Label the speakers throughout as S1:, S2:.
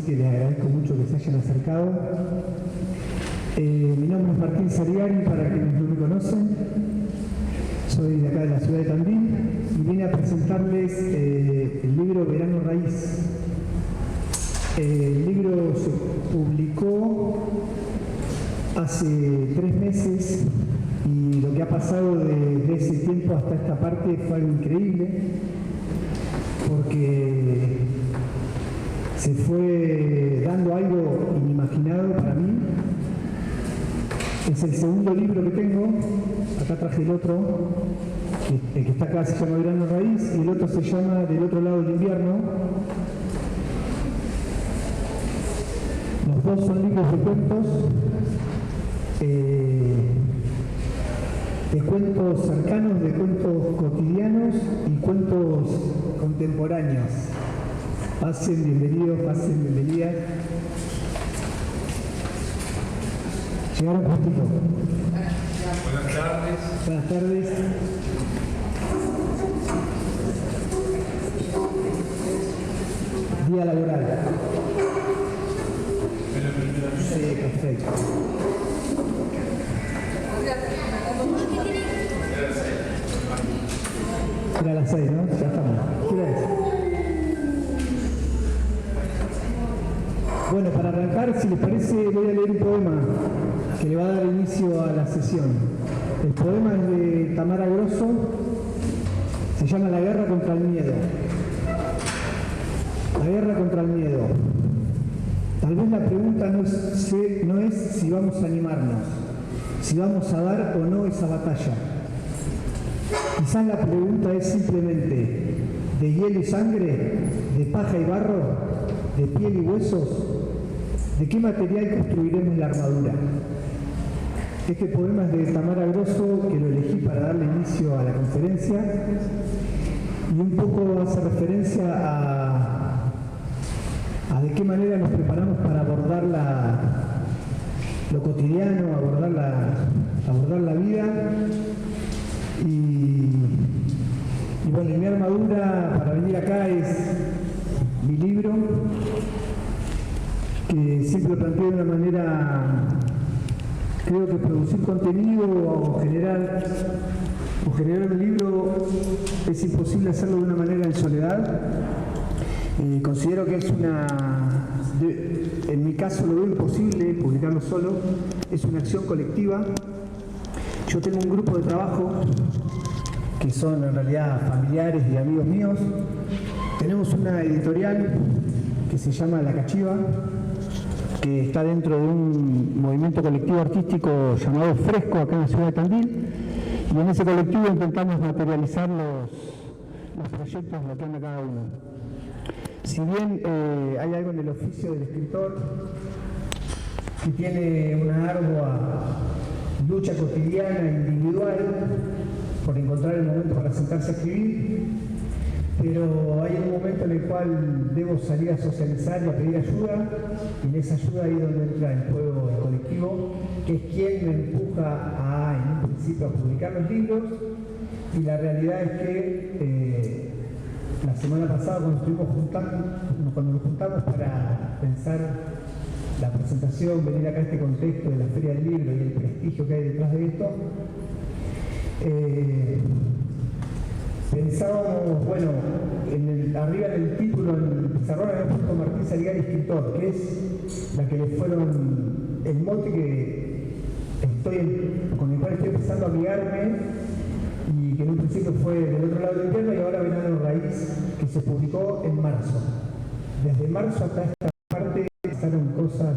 S1: que les agradezco mucho que se hayan acercado. Mi nombre es Martín Sarigari, para quienes no me conocen. Soy de acá de la ciudad de Tandil y vine a presentarles el libro Verano Raíz. El libro se publicó hace 3 meses y lo que ha pasado de ese tiempo hasta esta parte fue algo increíble, porque se fue dando algo inimaginado para mí. Es el segundo libro que tengo. Acá traje el otro, el que está acá se llama Verano Raíz y el otro se llama Del otro lado del invierno. Los dos son libros de cuentos cercanos, de cuentos cotidianos y cuentos contemporáneos. Pasen, bienvenidos, pasen, bienvenidas. Llegaron justito.
S2: Buenas tardes.
S1: Buenas tardes. Día laboral. Sí, perfecto. Era a las 6, ¿no? Ya estamos. ¿Qué hora es? Bueno, para arrancar, si les parece, voy a leer un poema que le va a dar inicio a la sesión. El poema es de Tamara Grosso, se llama La guerra contra el miedo. La guerra contra el miedo. Tal vez la pregunta no es si vamos a animarnos, si vamos a dar o no esa batalla. Quizás la pregunta es simplemente: ¿de hielo y sangre? ¿De paja y barro? ¿De piel y huesos? ¿De qué material construiremos la armadura? Este poema es de Tamara Grosso, que lo elegí para darle inicio a la conferencia, y un poco hace referencia a de qué manera nos preparamos para abordar lo cotidiano, abordar la vida. Y bueno, mi armadura para venir acá es mi libro, que siempre lo planteo de una manera, creo que producir contenido o generar un libro es imposible hacerlo de una manera en soledad. Considero que es en mi caso lo veo imposible publicarlo solo, es una acción colectiva. Yo tengo un grupo de trabajo que son en realidad familiares y amigos míos. Tenemos una editorial que se llama La Cachiva, que está dentro de un movimiento colectivo artístico llamado Fresco, acá en la ciudad de Tandil, y en ese colectivo intentamos materializar los proyectos de lo que anda cada uno. Si bien hay algo en el oficio del escritor que tiene una ardua lucha cotidiana, individual, por encontrar el momento para sentarse a escribir, pero hay un momento en el cual debo salir a socializar y a pedir ayuda, y en esa ayuda ahí es donde entra el juego colectivo, que es quien me empuja en un principio a publicar los libros. Y la realidad es que la semana pasada, cuando nos juntamos para pensar la presentación, venir acá a este contexto de la Feria del Libro y el prestigio que hay detrás de esto, pensábamos, bueno, arriba en el título, en el pizarrón había puesto Martín Sarigari, escritor, que es la que le fueron el mote con el cual estoy empezando a amigarme, y que en un principio fue Del otro lado del invierno, y ahora Verano Raíz, que se publicó en marzo. Desde marzo hasta esta parte pasaron cosas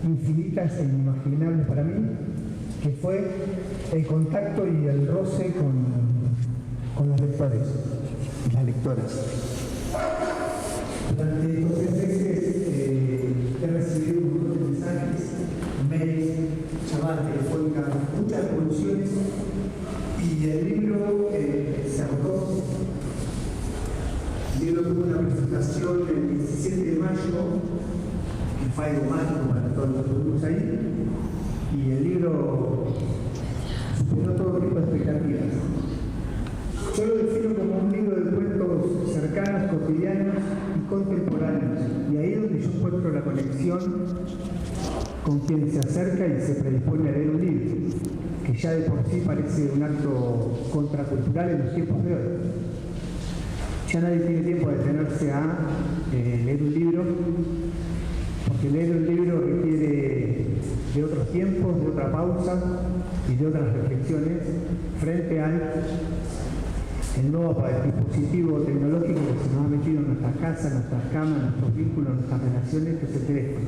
S1: infinitas e inimaginables para mí, que fue el contacto y el roce con los lectores y las lectoras. Durante estos 3 meses he recibido un montón de mensajes, mails, llamadas telefónicas, muchas devoluciones, y el libro se agotó. El libro tuvo una presentación el 17 de mayo, que fue algo mágico para todos los que estuvimos ahí, y el libro superó todo tipo de expectativas. Yo lo defino como un libro de cuentos cercanos, cotidianos y contemporáneos. Y ahí es donde yo encuentro la conexión con quien se acerca y se predispone a leer un libro, que ya de por sí parece un acto contracultural en los tiempos de hoy. Ya nadie tiene tiempo de detenerse a leer un libro, porque leer un libro requiere de otros tiempos, de otra pausa y de otras reflexiones frente al nuevo dispositivo tecnológico que se nos ha metido en nuestras casas, nuestras camas, nuestros vínculos, nuestras relaciones, que es el teléfono.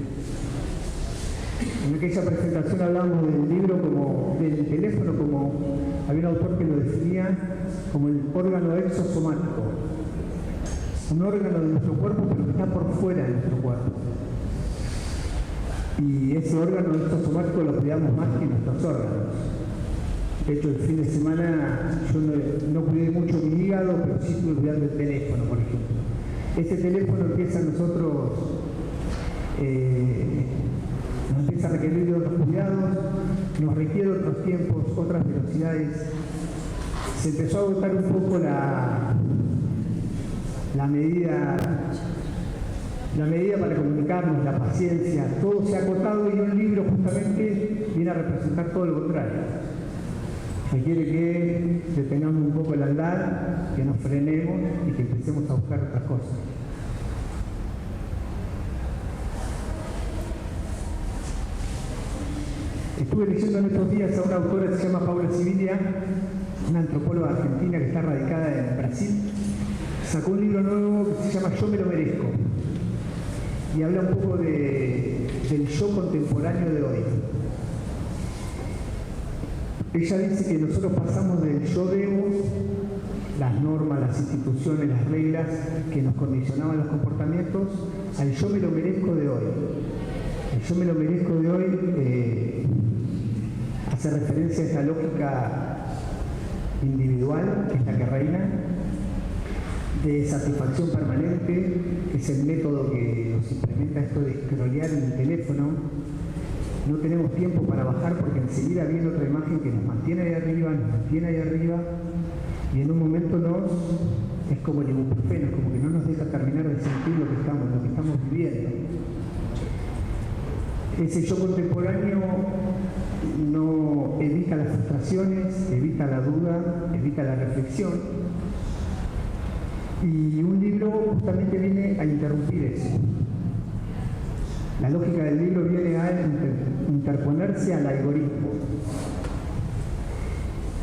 S1: En aquella presentación hablamos del libro como, del teléfono como, había un autor que lo definía como el órgano exosomático, un órgano de nuestro cuerpo pero que está por fuera de nuestro cuerpo. Y ese órgano exosomático lo cuidamos más que nuestros órganos. De hecho, el fin de semana yo no cuidé mucho mi hígado, pero sí estuve cuidando el teléfono, por ejemplo. Ese teléfono empieza a nosotros, nos empieza a requerir de otros cuidados, nos requiere otros tiempos, otras velocidades. Se empezó a agotar un poco la medida para comunicarnos, la paciencia, todo se ha acotado y un libro justamente viene a representar todo lo contrario. Requiere que detengamos un poco el andar, que nos frenemos y que empecemos a buscar otras cosas. Estuve leyendo en estos días a una autora que se llama Paula Sibilia, una antropóloga argentina que está radicada en Brasil. Sacó un libro nuevo que se llama Yo me lo merezco y habla un poco del yo contemporáneo de hoy. Ella dice que nosotros pasamos del yo debo, las normas, las instituciones, las reglas que nos condicionaban los comportamientos, al yo me lo merezco de hoy. El yo me lo merezco de hoy hace referencia a esta lógica individual, que es la que reina, de satisfacción permanente, que es el método que nos implementa esto de scrollear en el teléfono. No tenemos tiempo para bajar porque enseguida viene otra imagen que nos mantiene ahí arriba, y en un momento es como el ibuprofeno, es como que no nos deja terminar de sentir lo que estamos viviendo. Ese yo contemporáneo no evita las frustraciones, evita la duda, evita la reflexión. Y un libro justamente viene a interrumpir eso. La lógica del libro viene a interponerse al algoritmo.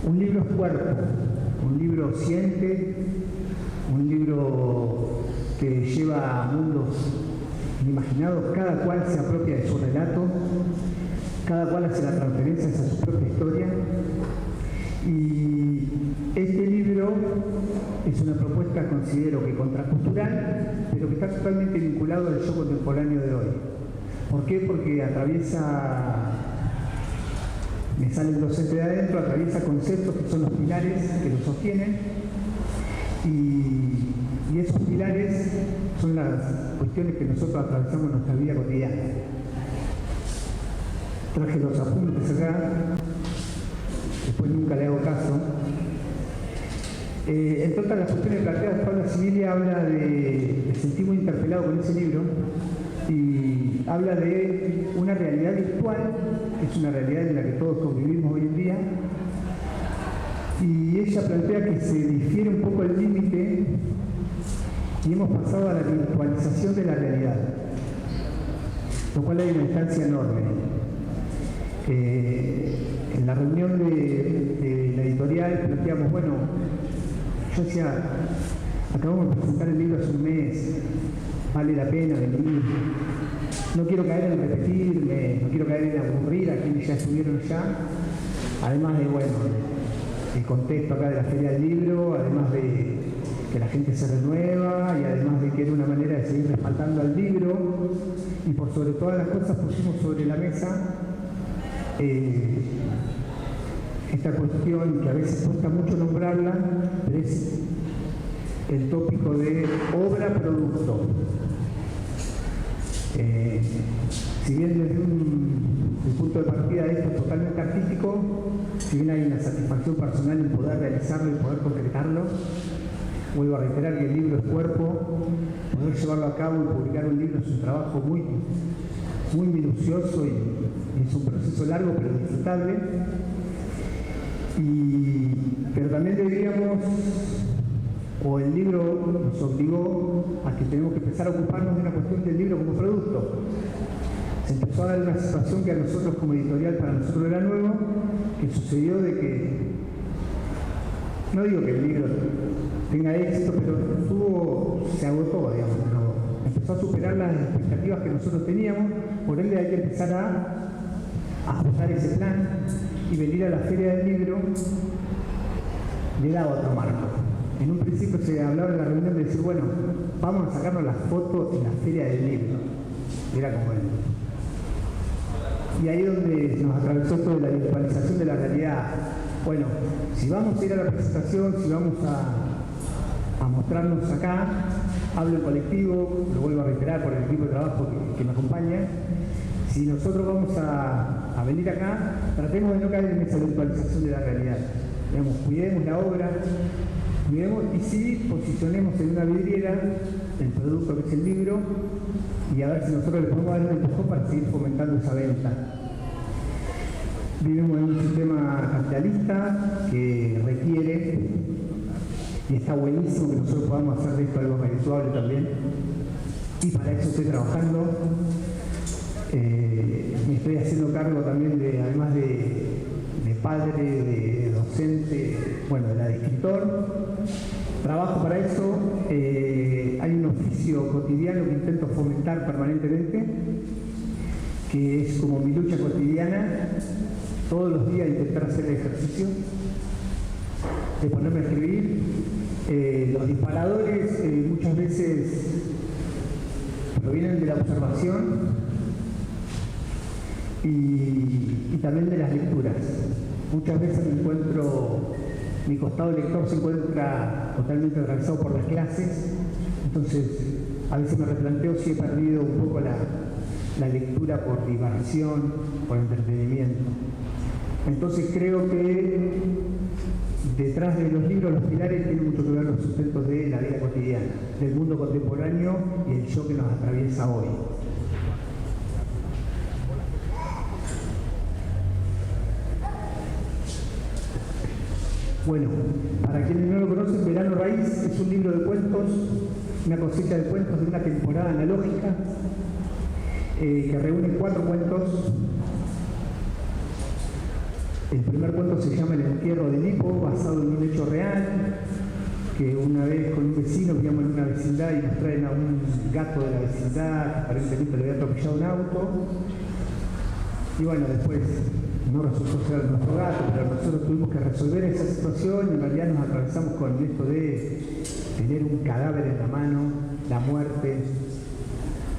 S1: Un libro es cuerpo, un libro siente, un libro que lleva a mundos inimaginados, cada cual se apropia de su relato, cada cual hace la transferencia hacia su propia historia. Y este libro es una propuesta, considero que contracultural, pero que está totalmente vinculado al yo contemporáneo de hoy. ¿Por qué? Porque atraviesa, me sale el docente de adentro, atraviesa conceptos que son los pilares que lo sostienen, y esos pilares son las cuestiones que nosotros atravesamos en nuestra vida cotidiana. Traje los apuntes acá, después nunca le hago caso. En todas las cuestiones planteadas, Paula Sibilia habla de sentirme interpelado con ese libro, y habla de una realidad virtual, que es una realidad en la que todos convivimos hoy en día, y ella plantea que se difiere un poco el límite y hemos pasado a la virtualización de la realidad, lo cual hay una distancia enorme. En la reunión de la editorial planteamos, bueno, yo decía, acabamos de presentar el libro hace un mes, vale la pena venir, no quiero caer en repetirme, no quiero caer en aburrir a quienes ya estuvieron allá, además de, bueno, el contexto acá de la Feria del Libro, además de que la gente se renueva y además de que era una manera de seguir respaldando al libro, y por sobre todas las cosas pusimos sobre la mesa esta cuestión que a veces cuesta mucho nombrarla, pero es el tópico de obra-producto. Si bien desde el punto de partida de esto es totalmente artístico, si bien hay una satisfacción personal en poder realizarlo y poder concretarlo, vuelvo a reiterar que el libro es cuerpo, poder llevarlo a cabo y publicar un libro es un trabajo muy, muy minucioso y es un proceso largo pero disfrutable. Pero también deberíamos, o el libro nos obligó a que tenemos que empezar a ocuparnos de una cuestión del libro como producto. Se empezó a dar una situación que a nosotros como editorial, para nosotros era nuevo, que sucedió de que, no digo que el libro tenga éxito, pero se agotó, digamos, ¿no? Empezó a superar las expectativas que nosotros teníamos, por ende hay que empezar a ajustar ese plan y venir a la Feria del Libro le daba otro marco. En un principio se hablaba en la reunión de decir, bueno, vamos a sacarnos las fotos en la Feria del Libro. Era como el... Y ahí es donde nos atravesó esto de la virtualización de la realidad. Bueno, si vamos a ir a la presentación, si vamos a mostrarnos acá, hablo en colectivo, lo vuelvo a reiterar por el equipo de trabajo que me acompaña. Si nosotros vamos a venir acá, tratemos de no caer en esa virtualización de la realidad. Digamos, cuidemos la obra, cuidemos y sí posicionemos en una vidriera el producto que es el libro y a ver si nosotros le podemos dar un empujón para seguir fomentando esa venta. Vivimos en un sistema capitalista que requiere, y está buenísimo que nosotros podamos hacer de esto algo redituable también, y para eso estoy trabajando. Me estoy haciendo cargo también de, además de padre, de docente, bueno, de escritor. Trabajo para eso. Hay un oficio cotidiano que intento fomentar permanentemente, que es como mi lucha cotidiana. Todos los días intentar hacer el ejercicio de ponerme a escribir. Los disparadores muchas veces provienen de la observación y también de las lecturas. Muchas veces mi costado lector se encuentra totalmente atravesado por las clases, entonces a veces me replanteo si he perdido un poco la lectura por diversión, por entretenimiento. Entonces creo que detrás de los libros, los pilares, tienen mucho que ver los sustentos de la vida cotidiana, del mundo contemporáneo y el yo que nos atraviesa hoy. Bueno, para quienes no lo conocen, Verano Raíz es un libro de cuentos, una cosecha de cuentos de una temporada analógica que reúne 4 cuentos. El primer cuento se llama El entierro de Edipo, basado en un hecho real, que una vez con un vecino vivíamos en una vecindad y nos traen a un gato de la vecindad que aparentemente le había atropellado un auto. Y bueno, después no resultó ser nuestro gato, pero nosotros tuvimos que resolver esa situación y en realidad nos atravesamos con esto de tener un cadáver en la mano, la muerte,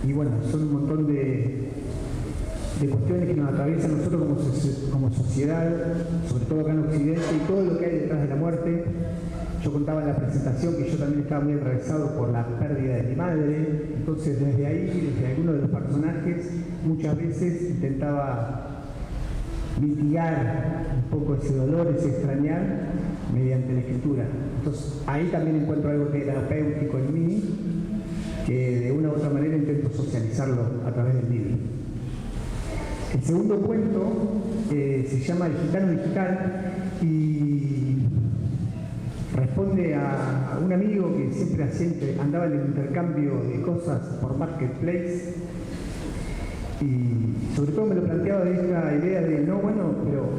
S1: y bueno, son un montón de cuestiones que nos atraviesan nosotros como sociedad, sobre todo acá en Occidente, y todo lo que hay detrás de la muerte. Yo contaba en la presentación que yo también estaba muy atravesado por la pérdida de mi madre, entonces desde ahí, desde algunos de los personajes, muchas veces intentaba mitigar un poco ese dolor, ese extrañar, mediante la escritura. Entonces ahí también encuentro algo terapéutico en mí, que de una u otra manera intento socializarlo a través del libro. El segundo cuento se llama El gitano digital y responde a un amigo que siempre andaba en el intercambio de cosas por Marketplace y sobre todo me lo planteaba de esta idea de no, bueno, pero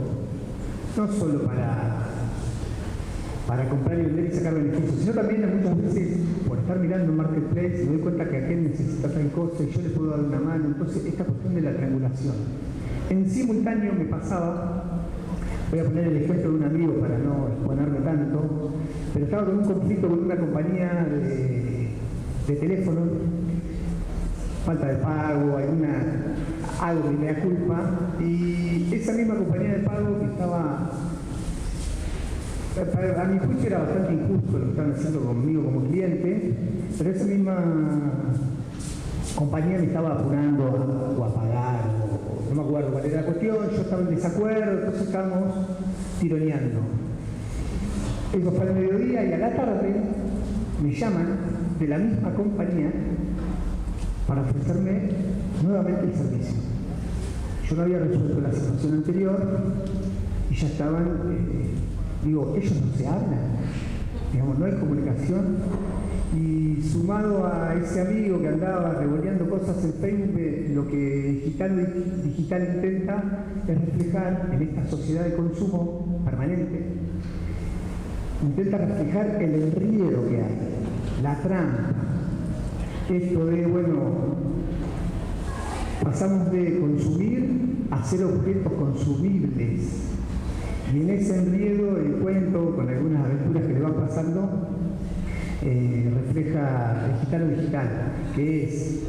S1: no solo para comprar y vender y sacar beneficios, sino también muchas veces por estar mirando un Marketplace me doy cuenta que aquel necesita tal cosa y yo le puedo dar una mano. Entonces esta cuestión de la triangulación. En simultáneo me pasaba, voy a poner el ejemplo de un amigo para no exponerme tanto, pero estaba con un conflicto con una compañía de teléfono, falta de pago, algo que me da culpa, y esa misma compañía de pago que estaba, a mi juicio era bastante injusto lo que estaban haciendo conmigo como cliente, pero esa misma compañía me estaba apurando a pagar, no me acuerdo cuál era la cuestión, yo estaba en desacuerdo, entonces estábamos tironeando. Eso fue al mediodía y a la tarde me llaman de la misma compañía para ofrecerme nuevamente el servicio. Yo no había resuelto la situación anterior y ya estaban, ellos no se hablan, digamos, no hay comunicación. Y sumado a ese amigo que andaba revoleando cosas en Facebook, lo que Digital intenta es reflejar en esta sociedad de consumo permanente, intenta reflejar el enredo que hay, la trampa, esto de, pasamos de consumir a ser objetos consumibles. Y en ese enredo el cuento, con algunas aventuras que le van pasando, refleja el Gitano Digital, que es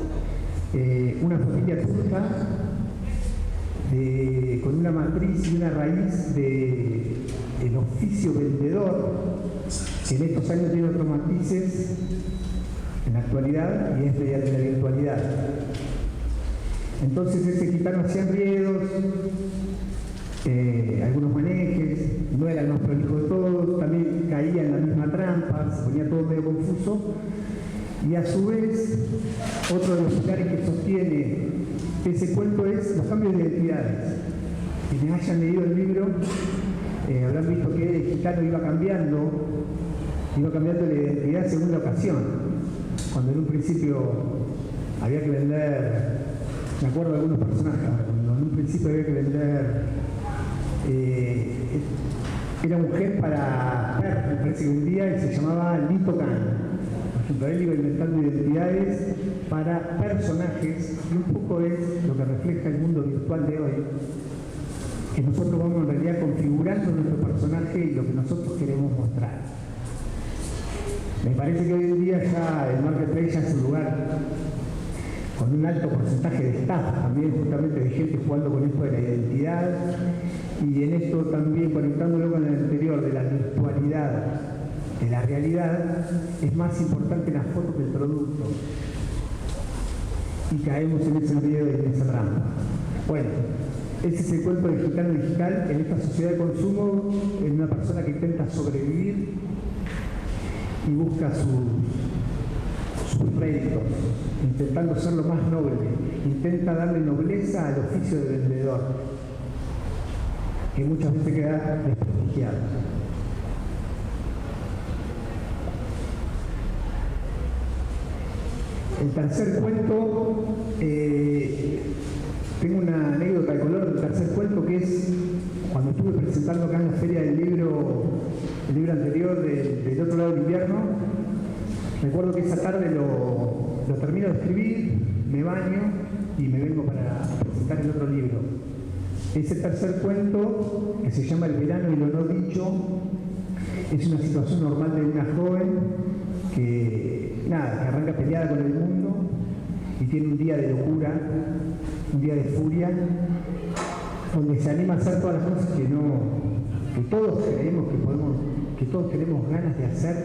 S1: una familia turca con una matriz y una raíz del oficio vendedor, que en estos años tiene otros matices en la actualidad y es mediante la virtualidad. Entonces ese gitano hacía enredos, algunos manejes, no era el más prolijo de todos, también caía en la misma trampa, se ponía todo medio confuso, y a su vez otro de los pilares que sostiene ese cuento es los cambios de identidades. Quienes hayan leído el libro habrán visto que el gitano iba cambiando la identidad según la ocasión. Cuando en un principio había que vender, me acuerdo de algunos personajes, cuando en un principio había que vender era mujer para perros, me parece que un día, y se llamaba Lito Khan. Por ejemplo, él iba inventando identidades para personajes, y un poco es lo que refleja el mundo virtual de hoy, que nosotros vamos en realidad configurando nuestro personaje y lo que nosotros queremos mostrar. Me parece que hoy en día ya el marketplace ya es un lugar con un alto porcentaje de estafa, también justamente de gente jugando con esto de la identidad, y en esto también conectándolo con el anterior, de la virtualidad, de la realidad, es más importante la foto que el producto. Y caemos en ese video y en esa trampa. Bueno, ese es el cuento del gitano digital en esta sociedad de consumo, en una persona que intenta sobrevivir y busca sus réditos, intentando ser lo más noble, intenta darle nobleza al oficio de vendedor, que muchas veces queda desprestigiado. El tercer cuento, tengo una anécdota de color del tercer cuento, que es cuando estuve presentando acá en la feria del libro, el libro anterior del otro lado del invierno. Recuerdo que esa tarde lo termino de escribir, me baño y me vengo para presentar el otro libro. Ese tercer cuento, que se llama El verano y lo no dicho, es una situación normal de una joven que arranca peleada con el mundo y tiene un día de locura, un día de furia, donde se anima a hacer todas las cosas que todos creemos que podemos, que todos tenemos ganas de hacer,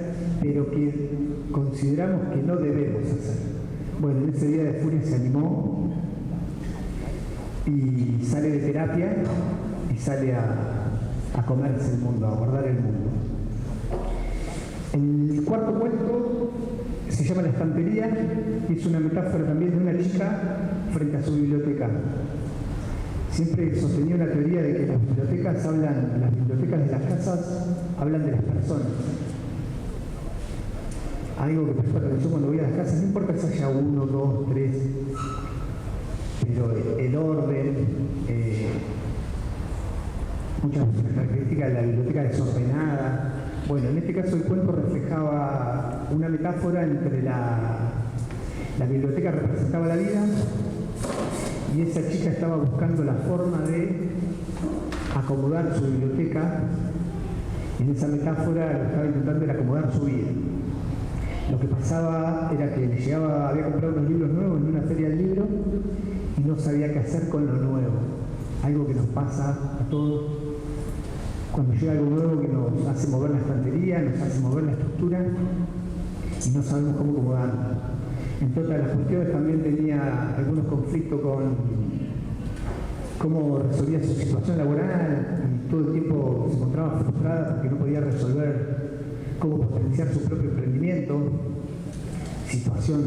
S1: pero que consideramos que no debemos hacer. Bueno, en ese día de furia se animó y sale de terapia y sale a comerse el mundo, a abordar el mundo. El cuarto cuento se llama La estantería y es una metáfora también de una chica frente a su biblioteca. Siempre sostenía una teoría de que las bibliotecas de las casas hablan de las personas. Algo que presto atención cuando voy a las casas, no importa si haya 1, 2, 3, pero el orden, muchas características de la biblioteca desordenada. Bueno, en este caso el cuento reflejaba una metáfora entre la biblioteca representaba la vida y esa chica estaba buscando la forma de acomodar su biblioteca. En esa metáfora lo que estaba intentando era acomodar su vida. Lo que pasaba era que le llegaba, había comprado unos libros nuevos en una feria del libro y no sabía qué hacer con lo nuevo. Algo que nos pasa a todos cuando llega algo nuevo que nos hace mover la estantería, nos hace mover la estructura y no sabemos cómo acomodarlo. Entre otras las cuestiones también tenía algunos conflictos con cómo resolvía su situación laboral y todo el tiempo se encontraba frustrada porque no podía resolver cómo potenciar su propio emprendimiento. situación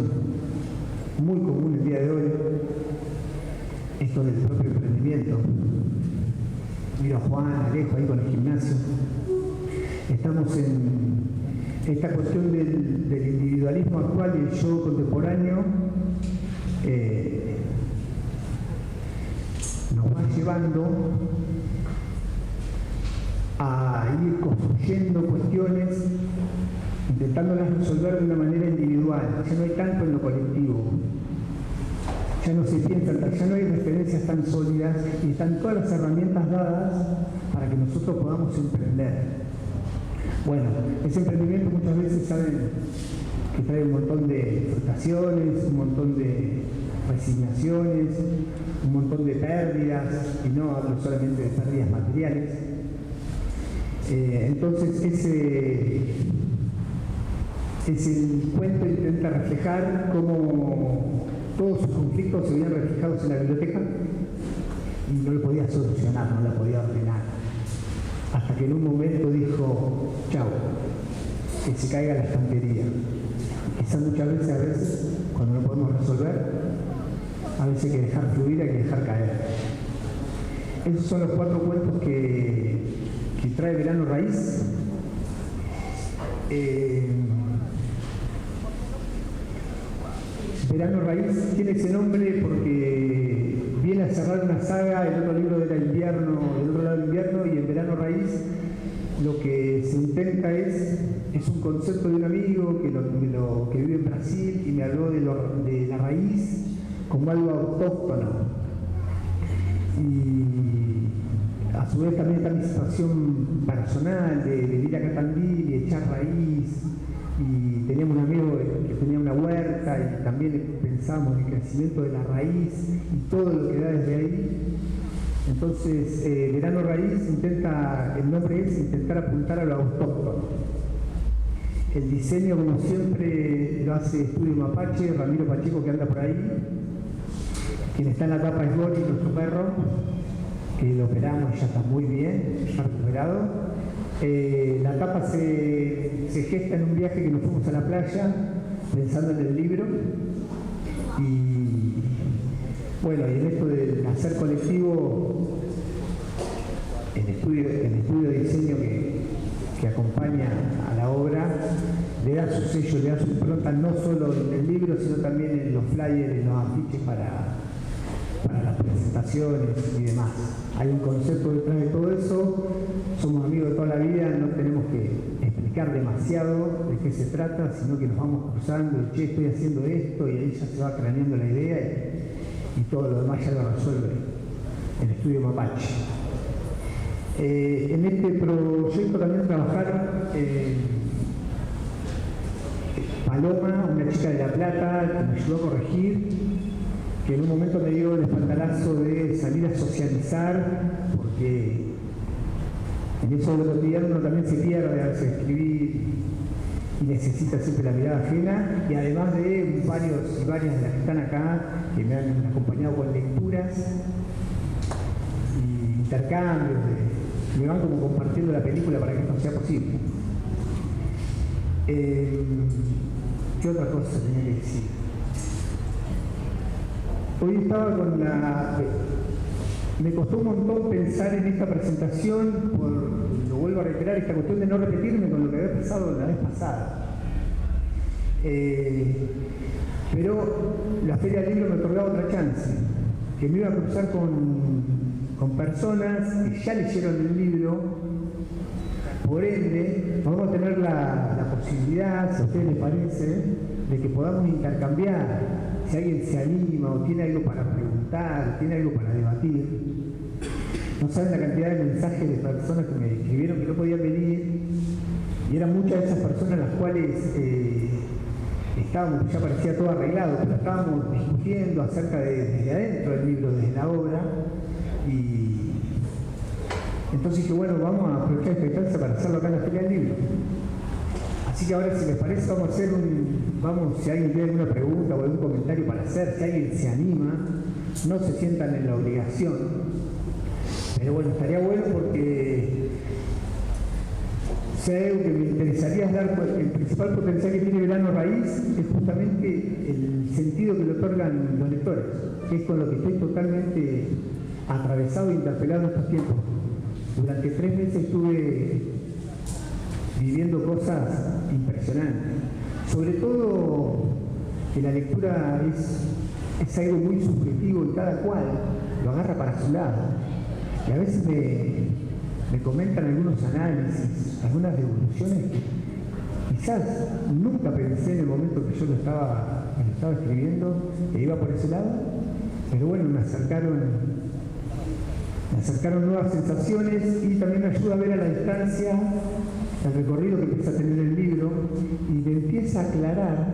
S1: muy común el día de hoy, esto del propio emprendimiento. Miro a Juan, Alejo ahí con el gimnasio. Estamos en esta cuestión del individualismo actual y el yo contemporáneo. Nos va llevando a ir construyendo cuestiones, intentándolas resolver de una manera individual. Ya no hay tanto en lo colectivo, ya no se piensa, ya no hay referencias tan sólidas y están todas las herramientas dadas para que nosotros podamos emprender. Bueno, ese emprendimiento muchas veces saben que trae un montón de frustraciones, un montón de resignaciones, un montón de pérdidas, y no hablo solamente de pérdidas materiales. Entonces ese cuento intenta reflejar cómo todos sus conflictos se veían reflejados en la biblioteca y no lo podía solucionar, no la podía ordenar. Hasta que en un momento dijo, chao, que se caiga la estantería. Quizás muchas veces, cuando no podemos resolver, a veces hay que dejar fluir, hay que dejar caer. Esos son los 4 cuentos que trae Verano Raíz. Verano Raíz tiene ese nombre porque viene a cerrar una saga. El otro libro era Invierno, del otro lado del invierno, y en Verano Raíz lo que se intenta es un concepto de un amigo que vive en Brasil y me habló de la raíz como algo autóctono. Y a su vez también está mi situación personal de vivir acá en Tandil y echar raíz. Y teníamos un amigo que tenía una huerta y también pensábamos en el crecimiento de la raíz y todo lo que da desde ahí. Entonces, Verano Raíz el nombre es intentar apuntar a lo autóctono. El diseño, como siempre, lo hace Estudio Mapache, Ramiro Pacheco, que anda por ahí. Quien está en la tapa es Gori, nuestro perro, que lo operamos y ya está muy bien, ya recuperado. La tapa se gesta en un viaje que nos fuimos a la playa, pensando en el libro. Y bueno, y en esto del hacer colectivo, el estudio de diseño que acompaña a la obra, le da su sello, le da su impronta, no solo en el libro, sino también en los flyers, en los afiches para las presentaciones y demás. Hay un concepto detrás de todo eso, somos amigos de toda la vida, no tenemos que explicar demasiado de qué se trata, sino que nos vamos cruzando, che, estoy haciendo esto, y ahí ya se va craneando la idea y todo lo demás ya lo resuelve el Estudio Mapache. En este proyecto también trabajaron Paloma, una chica de La Plata, que me ayudó a corregir, que en un momento me dio el espantalazo de salir a socializar, porque en eso de lo cotidiano uno también se pierde a veces escribir y necesita siempre la mirada ajena, y además de varios y varias de las que están acá, que me han acompañado con lecturas y intercambios, me van como compartiendo la película para que esto sea posible. ¿Qué otra cosa tenía que decir? Hoy estaba con me costó un montón pensar en esta presentación, lo vuelvo a reiterar, esta cuestión de no repetirme con lo que había pasado la vez pasada. Pero la Feria del Libro me otorgaba otra chance, que me iba a cruzar con personas que ya leyeron el libro. Por ende, vamos a tener la posibilidad, si a ustedes les parece, de que podamos intercambiar. Si alguien se anima o tiene algo para preguntar, tiene algo para debatir. No saben la cantidad de mensajes de personas que me escribieron que no podían venir, y eran muchas de esas personas las cuales estábamos, ya parecía todo arreglado, pero estábamos discutiendo acerca desde adentro del libro, desde la obra, y entonces dije, bueno, vamos a aprovechar esta instancia para hacerlo acá en la Feria del Libro. Así que ahora, si les parece, vamos a hacer si alguien tiene alguna pregunta o algún comentario para hacer, si alguien se anima, no se sientan en la obligación. Pero bueno, estaría bueno porque Si hay algo que me interesaría es dar, el principal potencial que tiene Verano Raíz es justamente el sentido que le otorgan los lectores, que es con lo que estoy totalmente atravesado e interpelado en estos tiempos. Durante 3 meses estuve viviendo cosas impresionantes. Sobre todo que la lectura es algo muy subjetivo y cada cual lo agarra para su lado. Y a veces me comentan algunos análisis, algunas devoluciones que quizás nunca pensé en el momento que yo lo estaba escribiendo, que iba por ese lado, pero bueno, me acercaron nuevas sensaciones y también me ayuda a ver a la distancia el recorrido que empieza a tener el libro y me empieza a aclarar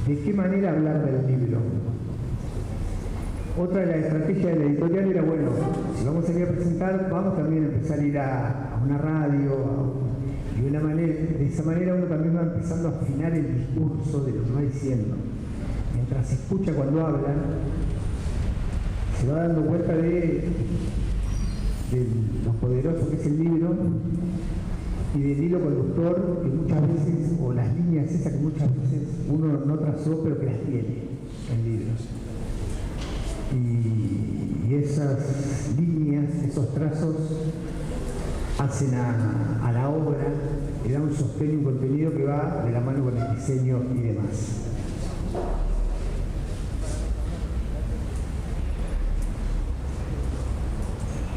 S1: de qué manera hablar del libro. Otra de las estrategias de la editorial era, bueno, si vamos a ir a presentar, vamos también a empezar a ir a una radio, y de esa manera uno también va empezando a afinar el discurso de lo que va diciendo. Mientras se escucha cuando hablan, se va dando cuenta de lo poderoso que es el libro y del hilo conductor que muchas veces, o las líneas esas que muchas veces uno no trazó, pero que las tiene en libros. Y esas líneas, esos trazos, hacen a la obra, le dan un sostén y un contenido que va de la mano con el diseño y demás.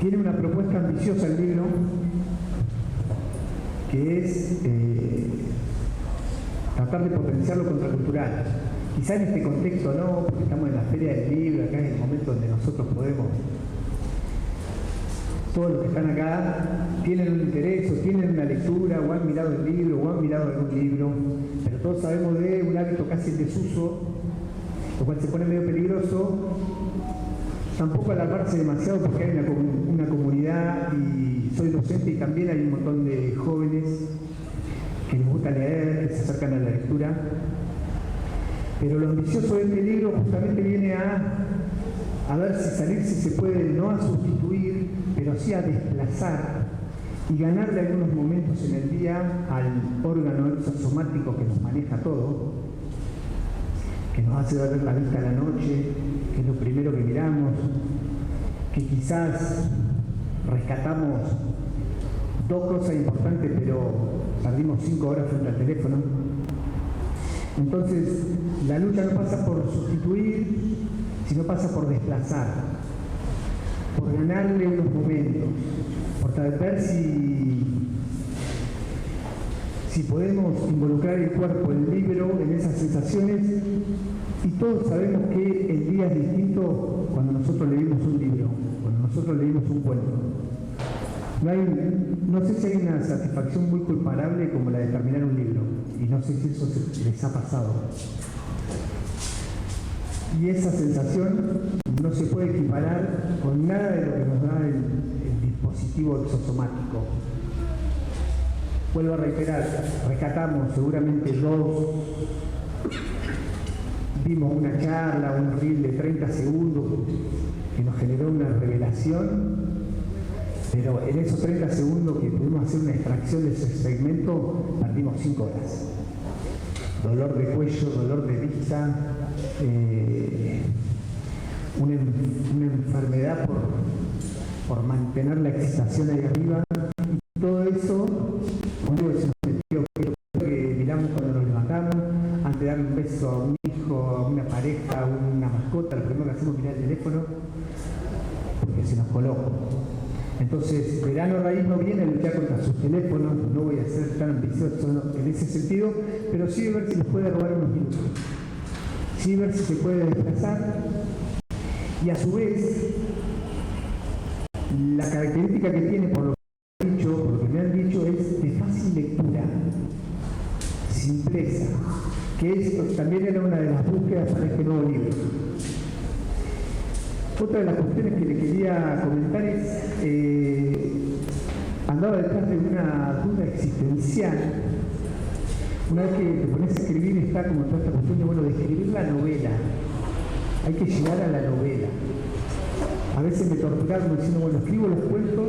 S1: Tiene una propuesta ambiciosa el libro, que es tratar de potenciar lo contracultural. Quizá en este contexto no, porque estamos en la Feria del Libro, acá es el momento donde nosotros podemos, todos los que están acá tienen un interés o tienen una lectura o han mirado el libro o han mirado algún libro, pero todos sabemos de un hábito casi en desuso, lo cual se pone medio peligroso. Tampoco alarmarse demasiado porque hay una comunidad y soy docente y también hay un montón de jóvenes que les gusta leer, que se acercan a la lectura. Pero lo ambicioso de este libro justamente viene a ver si se puede, no a sustituir, pero sí a desplazar y ganarle algunos momentos en el día al órgano exosomático que nos maneja todo, que nos hace ver la vista a la noche, que es lo primero que miramos, que quizás rescatamos 2 cosas importantes, pero perdimos 5 horas frente al teléfono. Entonces, la lucha no pasa por sustituir, sino pasa por desplazar, por ganarle unos momentos, por ver si podemos involucrar el cuerpo, el libro, en esas sensaciones. Y todos sabemos que el día es distinto cuando nosotros leímos un libro, cuando nosotros leímos un cuento. No sé si hay una satisfacción muy comparable como la de terminar un libro, y no sé si eso les ha pasado. Y esa sensación no se puede equiparar con nada de lo que nos da el dispositivo exosomático. Vuelvo a reiterar, rescatamos seguramente 2, vimos una charla, un reel de 30 segundos que nos generó una revelación, pero en esos 30 segundos que pudimos hacer una extracción de ese segmento, perdimos 5 horas. Dolor de cuello, dolor de vista, una enfermedad por mantener la excitación ahí arriba, y todo eso, que miramos cuando nos levantamos, antes de darle un beso a un hijo, a una pareja, a una mascota, lo primero que hacemos es mirar el teléfono, porque se nos coló. Entonces, Verano Raíz no viene a luchar contra sus teléfonos, no voy a ser tan ambicioso en ese sentido, pero sí ver si les puede robar unos minutos, sí ver si se puede desplazar, y a su vez, la característica que tiene, por lo que me han dicho, es de fácil lectura, simpleza, que también era una de las búsquedas para este nuevo libro. Otra de las cuestiones que le quería comentar es, andaba detrás de una duda existencial. Una vez que te pones a escribir, está como toda esta cuestión de, bueno, de escribir la novela. Hay que llegar a la novela. A veces me torturaba como diciendo, bueno, escribo los cuentos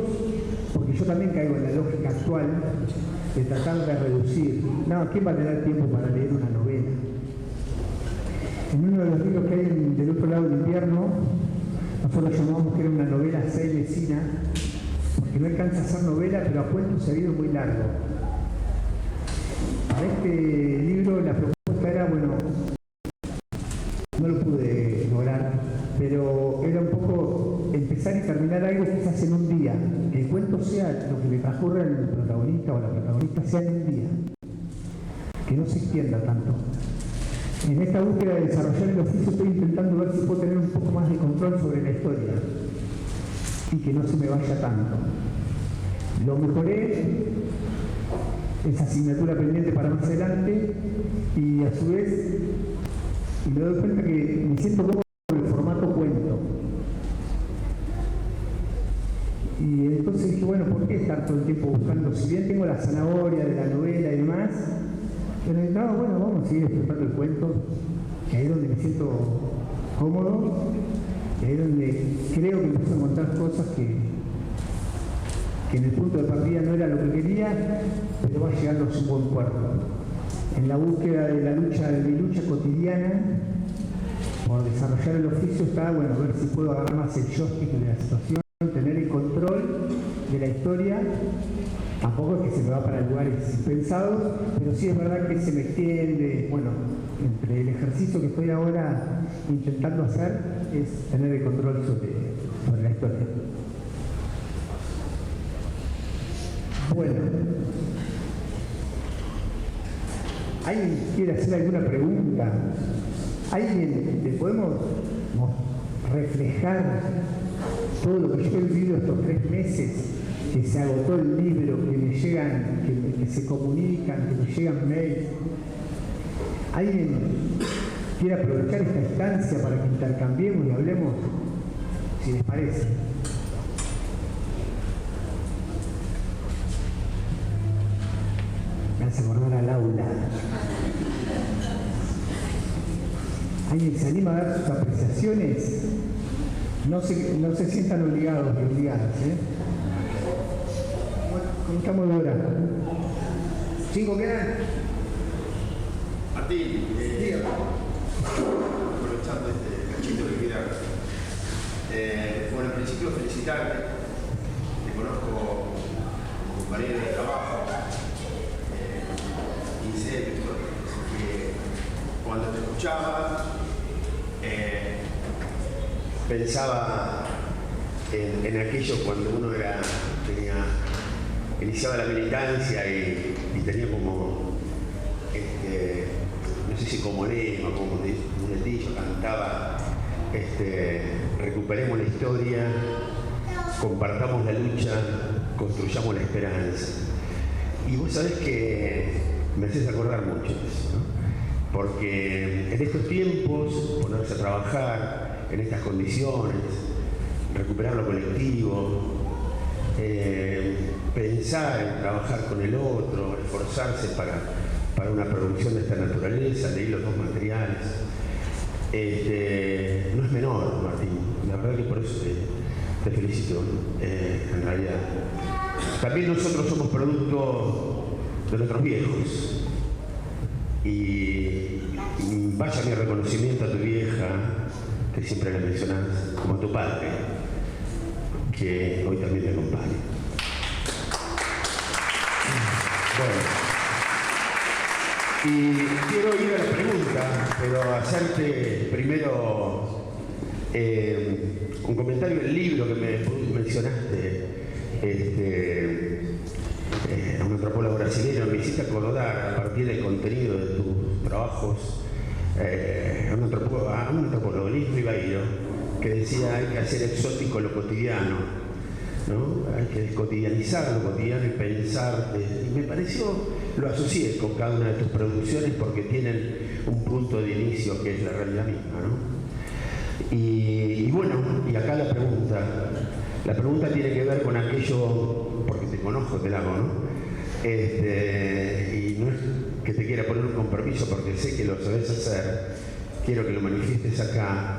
S1: porque yo también caigo en la lógica actual de tratar de reducir. No, ¿quién va a tener tiempo para leer una novela? En uno de los libros que hay del otro lado del invierno, nosotros llamamos que era una novela sailesina, porque no alcanza a ser novela, pero a cuento seguido muy largo. Para este libro la propuesta era, bueno, no lo pude lograr, pero era un poco empezar y terminar algo quizás en un día. Que el cuento sea lo que le transcurre al protagonista o la protagonista sea en un día. Que no se extienda tanto. En esta búsqueda de desarrollar el oficio estoy intentando ver si puedo tener un poco más de control sobre la historia y que no se me vaya tanto. Lo mejoré, esa asignatura pendiente para más adelante, y a su vez me doy cuenta que me siento cómodo con el formato cuento. Y entonces dije, bueno, ¿por qué estar todo el tiempo buscando? Si bien tengo la zanahoria de la novela y demás, pero no, bueno, vamos a seguir explotando el cuento, que ahí es donde me siento cómodo, y ahí es donde creo que empiezo a encontrar cosas que en el punto de partida no era lo que quería, pero va llegando a su buen puerto. En la búsqueda de mi lucha cotidiana por desarrollar el oficio está, bueno, ver si puedo agarrar más el joystick de la situación, tener el control de la historia. Tampoco es que se me va para lugares impensados, pero sí es verdad que se me extiende. Bueno, entre el ejercicio que estoy ahora intentando hacer es tener el control sobre la historia. Bueno, ¿alguien quiere hacer alguna pregunta? ¿Alguien le podemos reflejar todo lo que yo he vivido estos 3 meses? Que se agotó el libro, que me llegan, que se comunican, que me llegan mails. ¿Alguien quiere aprovechar esta instancia para que intercambiemos y hablemos? Si les parece. Me hace acordar al aula. ¿Alguien se anima a dar sus apreciaciones? No se sientan obligados ni obligadas, ¿Cómo estamos de hora? 5 quedan.
S3: Martín, aprovechando este cachito que queda. Bueno, en principio felicitarte. Te conozco como compañero de trabajo. Y sé que cuando te escuchaba pensaba en aquello cuando uno iniciaba la militancia y tenía como, no sé si como lema, como un etillo, cantaba, recuperemos la historia, compartamos la lucha, construyamos la esperanza. Y vos sabés que me haces acordar mucho de eso, ¿no? Porque en estos tiempos, ponerse a trabajar en estas condiciones, recuperar lo colectivo, pensar en trabajar con el otro, esforzarse para una producción de esta naturaleza, leer los dos materiales, no es menor, Martín. La verdad que por eso te felicito, en realidad. También nosotros somos producto de nuestros viejos. Y vaya mi reconocimiento a tu vieja, que siempre la mencionas, como a tu padre, que hoy también te acompaña. Bueno, y quiero ir a la pregunta, pero hacerte primero un comentario del libro que me mencionaste, un antropólogo brasileño. Me hiciste acordar, a partir del contenido de tus trabajos, a un antropólogo, Luis Ribeiro, que decía: hay que hacer exótico lo cotidiano, ¿no? Hay que descotidianizar lo cotidiano y pensar. Y me pareció, lo asocié con cada una de tus producciones porque tienen un punto de inicio que es la realidad misma, ¿no? Y bueno, y acá la pregunta tiene que ver con aquello, porque te conozco, te la hago, ¿no? Y no es que te quiera poner un compromiso porque sé que lo sabes hacer, quiero que lo manifiestes acá.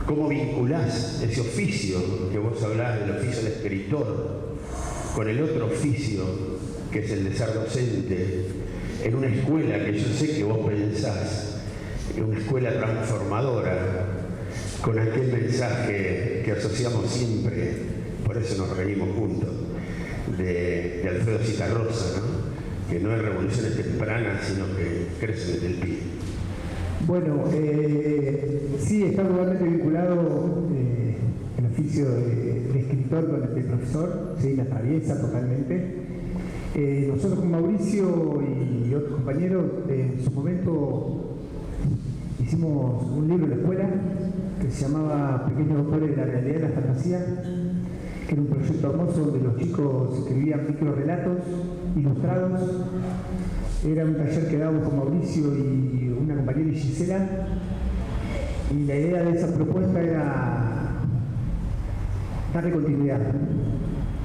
S3: ¿Cómo vinculás ese oficio que vos hablás, del oficio del escritor, con el otro oficio, que es el de ser docente, en una escuela que yo sé que vos pensás, una escuela transformadora, con aquel mensaje que asociamos siempre, por eso nos reunimos juntos, de Alfredo Citarrosa, ¿no? Que no hay revoluciones tempranas, sino que crecen desde el pie.
S1: Bueno, sí, está totalmente vinculado el oficio de escritor con el de profesor, sí, la atraviesa totalmente. Nosotros con Mauricio y otros compañeros, en su momento hicimos un libro en la escuela que se llamaba Pequeños Autores de la Realidad y la Fantasía, que era un proyecto hermoso donde los chicos escribían microrelatos ilustrados. Era un taller que dábamos con Mauricio y una compañera, y Gisela, y la idea de esa propuesta era darle continuidad.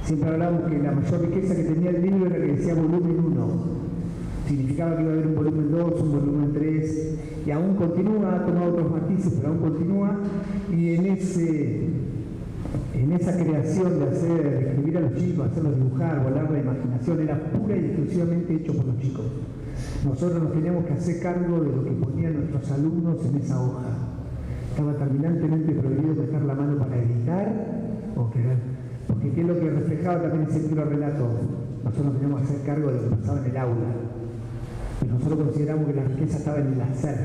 S1: Siempre hablábamos que la mayor riqueza que tenía el libro era que decía volumen 1. Significaba que iba a haber un volumen 2, un volumen 3, y aún continúa, ha tomado otros matices, pero aún continúa, y en esa creación de escribir a los chicos, hacerlos dibujar, volar la imaginación, era pura y exclusivamente hecho por los chicos. Nosotros nos teníamos que hacer cargo de lo que ponían nuestros alumnos en esa hoja. Estaba terminantemente prohibido meter la mano para editar o querer, porque ¿qué es lo que reflejaba también ese microrelato? Nosotros nos teníamos que hacer cargo de lo que pasaba en el aula. Pero nosotros consideramos que la riqueza estaba en el hacer.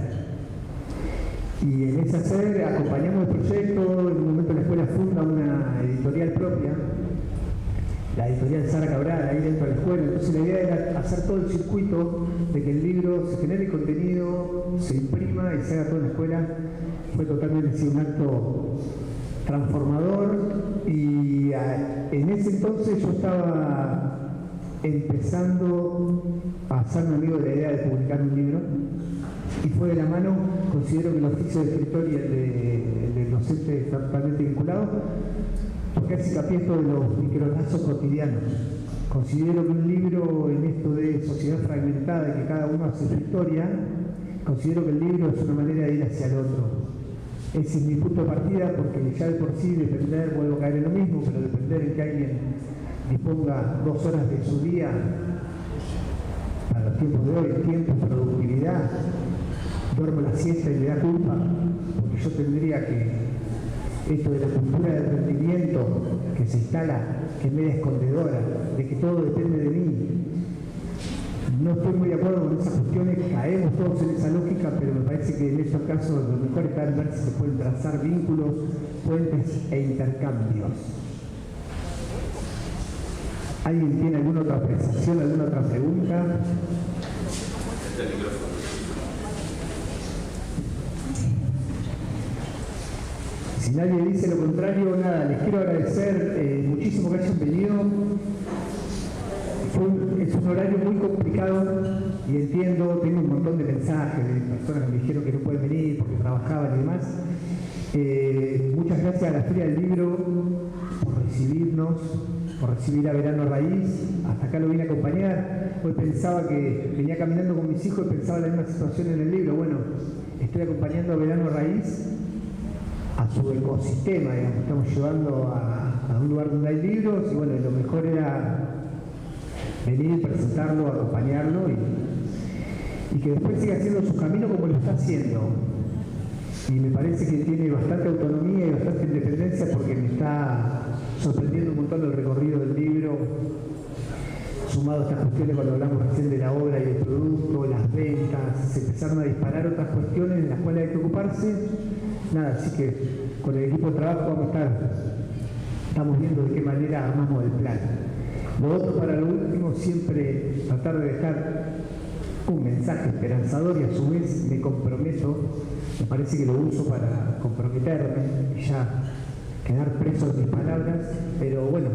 S1: Y en ese hacer acompañamos el proyecto. En un momento la escuela funda una editorial propia, la editorial Sara Cabral, ahí dentro de la escuela. Entonces la idea era hacer todo el circuito de que el libro se genere contenido, se imprima y se haga todo en la escuela. Fue totalmente un acto transformador, y en ese entonces yo estaba empezando a hacerme amigo de la idea de publicar un libro, y fue de la mano. Considero que el oficio de escritor y el de docente está totalmente vinculado, porque hace hincapié esto de los microlazos cotidianos. Considero que un libro, en esto de sociedad fragmentada y que cada uno hace su historia, considero que el libro es una manera de ir hacia el otro. Ese es mi punto de partida, porque ya de por sí depender, vuelvo a caer en lo mismo, pero depender en que alguien disponga 2 horas de su día para los tiempos de hoy, tiempo, productividad, duermo la siesta y me da culpa, porque yo tendría que, esto de la cultura del rendimiento que se instala, que es media escondedora, de que todo depende de mí. No estoy muy de acuerdo con esas cuestiones, caemos todos en esa lógica, pero me parece que en estos casos lo mejor está en ver si se pueden trazar vínculos, puentes e intercambios. ¿Alguien tiene alguna otra apreciación, alguna otra pregunta? Si nadie dice lo contrario, nada, les quiero agradecer muchísimo que hayan venido. Es un horario muy complicado y entiendo, tengo un montón de mensajes de personas que me dijeron que no pueden venir porque trabajaban y demás. Muchas gracias a la Feria del Libro por recibirnos, por recibir a Verano Raíz. Hasta acá lo vine a acompañar. Hoy pensaba que venía caminando con mis hijos y pensaba en la misma situación en el libro. Bueno, estoy acompañando a Verano Raíz a su ecosistema, digamos. Estamos llevando a un lugar donde hay libros y bueno, lo mejor era venir, presentarlo, acompañarlo y que después siga haciendo su camino como lo está haciendo. Y me parece que tiene bastante autonomía y bastante independencia, porque me está sorprendiendo un montón el recorrido del libro, sumado a estas cuestiones cuando hablamos recién de la obra y el producto, las ventas, se empezaron a disparar otras cuestiones en las cuales hay que ocuparse. Nada, así que con el equipo de trabajo estamos viendo de qué manera armamos el plan. Lo otro, para lo último, siempre tratar de dejar un mensaje esperanzador, y a su vez me comprometo, me parece que lo uso para comprometerme y ya quedar preso en mis palabras, pero bueno,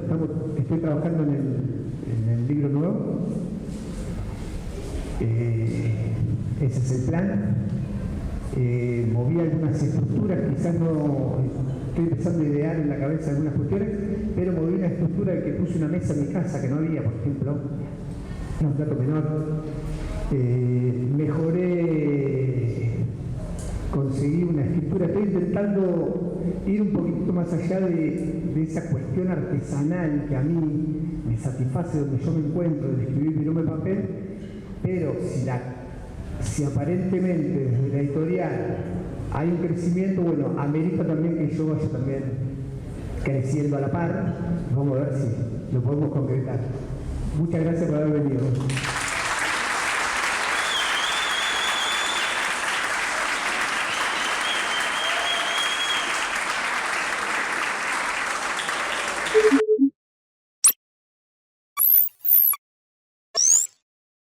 S1: estoy trabajando en el libro nuevo, ese es el plan. Moví algunas estructuras, quizás no estoy empezando a idear en la cabeza algunas cuestiones, pero moví una estructura de que puse una mesa en mi casa que no había, por ejemplo, no un dato menor. Mejoré, conseguí una escritura, estoy intentando ir un poquito más allá de esa cuestión artesanal que a mí me me satisface donde yo me encuentro de escribir mi nombre en papel, pero si aparentemente desde la editorial hay un crecimiento, bueno, amerita también que yo vaya también creciendo a la par. Vamos a ver si lo podemos concretar. Muchas gracias por haber venido.